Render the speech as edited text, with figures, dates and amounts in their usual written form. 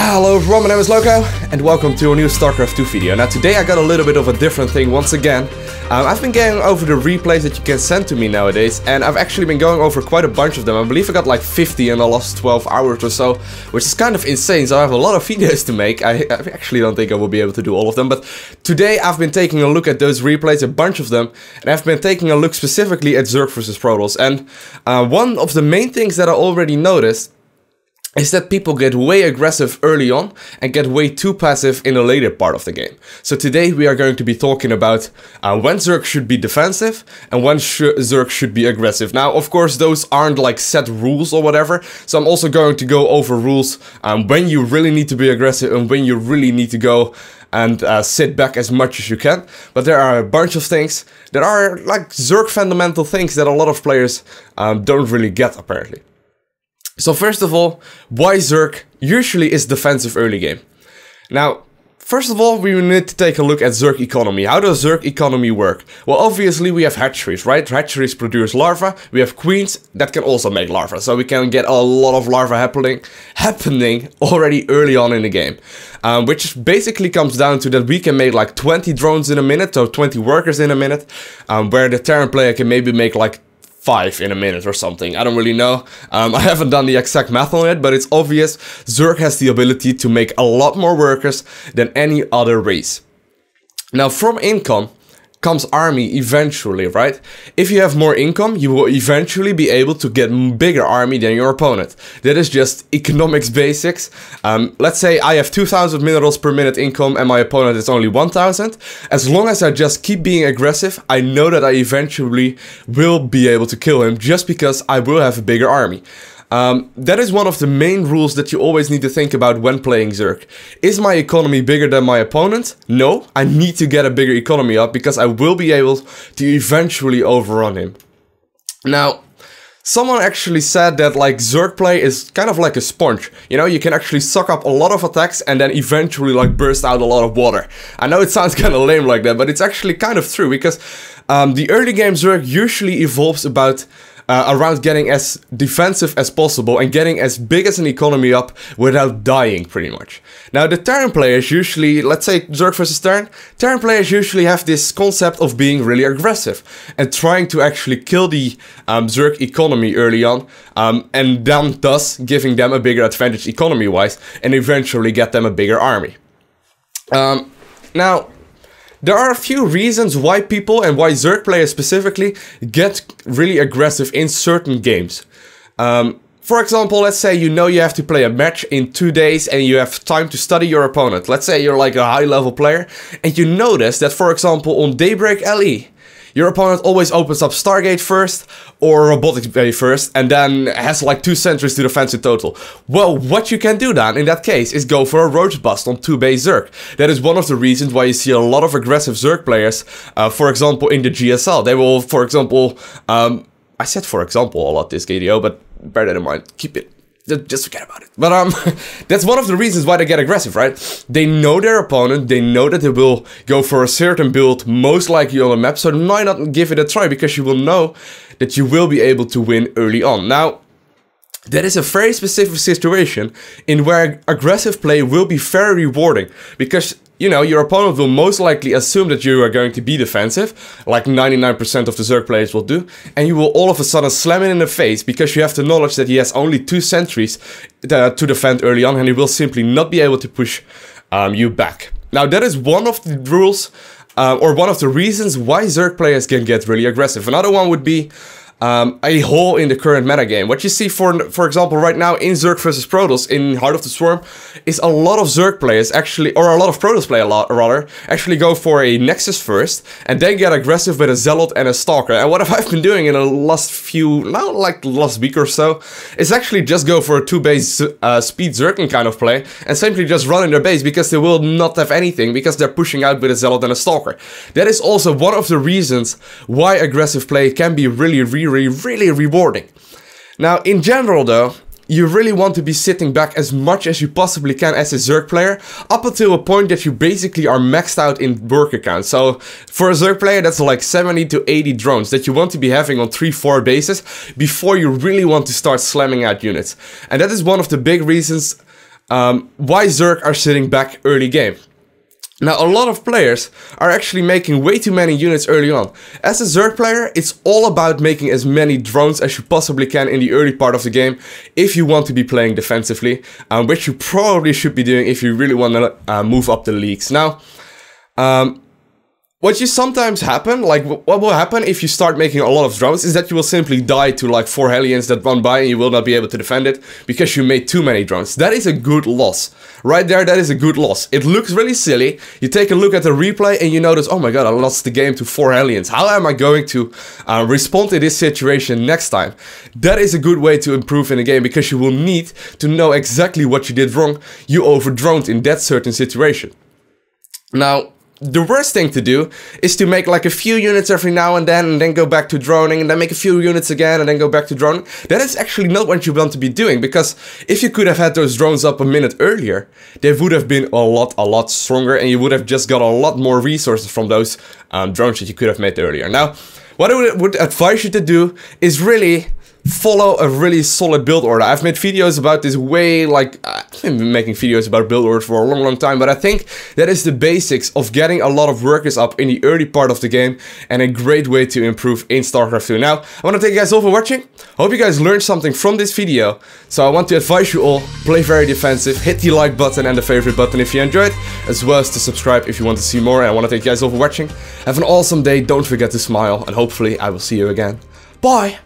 Hello everyone, my name is Lowko, and welcome to a new StarCraft II video. Now today I got a little bit of a different thing once again. I've been going over the replays that you can send to me nowadays, and I've actually been going over quite a bunch of them. I believe I got like 50 in the last 12 hours or so, which is kind of insane, so I have a lot of videos to make. I actually don't think I will be able to do all of them, but today I've been taking a look at those replays, a bunch of them, and I've been taking a look specifically at Zerg vs Protoss. And one of the main things that I already noticed is that people get way aggressive early on and get way too passive in the later part of the game. So today we are going to be talking about when Zerg should be defensive and when Zerg should be aggressive. Now, of course, those aren't like set rules or whatever, so I'm also going to go over rules when you really need to be aggressive and when you really need to go and sit back as much as you can. But there are a bunch of things that are like Zerg fundamental things that a lot of players don't really get, apparently. So first of all, why Zerg usually is defensive early game. Now, first of all, we need to take a look at Zerg Economy. How does Zerg Economy work? Well, obviously we have hatcheries, right? Hatcheries produce larvae. We have queens that can also make larvae. So we can get a lot of larvae happening already early on in the game. Which basically comes down to that we can make like 20 drones in a minute, so 20 workers in a minute. Where the Terran player can maybe make like 5 in a minute or something. I don't really know. I haven't done the exact math on it, but it's obvious Zerg has the ability to make a lot more workers than any other race. Now, from income comes army eventually, right? If you have more income, you will eventually be able to get bigger army than your opponent. That is just economics basics. Let's say I have 2,000 minerals per minute income and my opponent is only 1,000. As long as I just keep being aggressive, I know that I eventually will be able to kill him just because I will have a bigger army. That is one of the main rules that you always need to think about when playing Zerg. Is my economy bigger than my opponent? No, I need to get a bigger economy up because I will be able to eventually overrun him. Now, someone actually said that like Zerg play is kind of like a sponge. You know, you can actually suck up a lot of attacks and then eventually like burst out a lot of water. I know it sounds kind of lame like that, but it's actually kind of true because the early game Zerg usually evolves about around getting as defensive as possible and getting as big as an economy up without dying, pretty much. Now, the Terran players usually, let's say Zerg versus Terran players usually have this concept of being really aggressive and trying to actually kill the Zerg economy early on, and then thus giving them a bigger advantage economy-wise and eventually get them a bigger army. Now, there are a few reasons why people, and why Zerg players specifically, get really aggressive in certain games. For example, let's say you know you have to play a match in 2 days and you have time to study your opponent. Let's say you're like a high level player and you notice that, for example, on Daybreak LE, your opponent always opens up Stargate first or Robotics Bay first and then has like 2 sentries to defense in total. Well, what you can do then in that case is go for a Roach Bust on 2-base Zerg. That is one of the reasons why you see a lot of aggressive Zerg players, for example in the GSL. They will, for example, I said for example a lot this video, but bear that in mind, keep it. Just forget about it. But that's one of the reasons why they get aggressive, right? They know their opponent, they know that they will go for a certain build, most likely on the map, so why not give it a try, because you will know that you will be able to win early on. Now, that is a very specific situation in where aggressive play will be very rewarding, because you know, your opponent will most likely assume that you are going to be defensive, like 99% of the Zerg players will do, and you will all of a sudden slam it in the face because you have the knowledge that he has only 2 sentries to defend early on and he will simply not be able to push you back. Now, that is one of the rules, or one of the reasons why Zerg players can get really aggressive. Another one would be a hole in the current metagame. What you see, for example, right now in Zerg vs Protoss, in Heart of the Swarm, is a lot of Zerg players actually, or a lot of Protoss players rather, actually go for a Nexus first, and then get aggressive with a Zealot and a Stalker. And what I've been doing in the last last week or so, is actually just go for a 2-base speed Zergling kind of play, and simply just run in their base, because they will not have anything, because they're pushing out with a Zealot and a Stalker. That is also one of the reasons why aggressive play can be really rewarding. Now, in general though, you really want to be sitting back as much as you possibly can as a Zerg player, up until a point that you basically are maxed out in worker count. So for a Zerg player, that's like 70 to 80 drones that you want to be having on 3-4 bases before you really want to start slamming out units. And that is one of the big reasons why Zerg are sitting back early game. Now, a lot of players are actually making way too many units early on. As a Zerg player, it's all about making as many drones as you possibly can in the early part of the game if you want to be playing defensively, which you probably should be doing if you really want to move up the leagues. Now, what you sometimes happen, like what will happen if you start making a lot of drones, is that you will simply die to like 4 Hellions that run by and you will not be able to defend it because you made too many drones. That is a good loss. Right there, that is a good loss. It looks really silly. You take a look at the replay and you notice, oh my god, I lost the game to 4 Hellions. How am I going to respond to this situation next time? That is a good way to improve in the game because you will need to know exactly what you did wrong. You over-droned in that certain situation. Now, the worst thing to do is to make like a few units every now and then go back to droning, and then make a few units again and then go back to droning. That is actually not what you want to be doing, because if you could have had those drones up a minute earlier, they would have been a lot stronger, and you would have just got a lot more resources from those drones that you could have made earlier. Now, what I would advise you to do is really follow a really solid build order. I've made videos about this I've been making videos about build orders for a long time, but I think that is the basics of getting a lot of workers up in the early part of the game, and a great way to improve in StarCraft II. Now, I want to thank you guys all for watching. Hope you guys learned something from this video. So I want to advise you all, play very defensive, hit the like button and the favorite button if you enjoyed, as well as to subscribe if you want to see more. And I want to thank you guys all for watching. Have an awesome day, don't forget to smile, and hopefully I will see you again. Bye!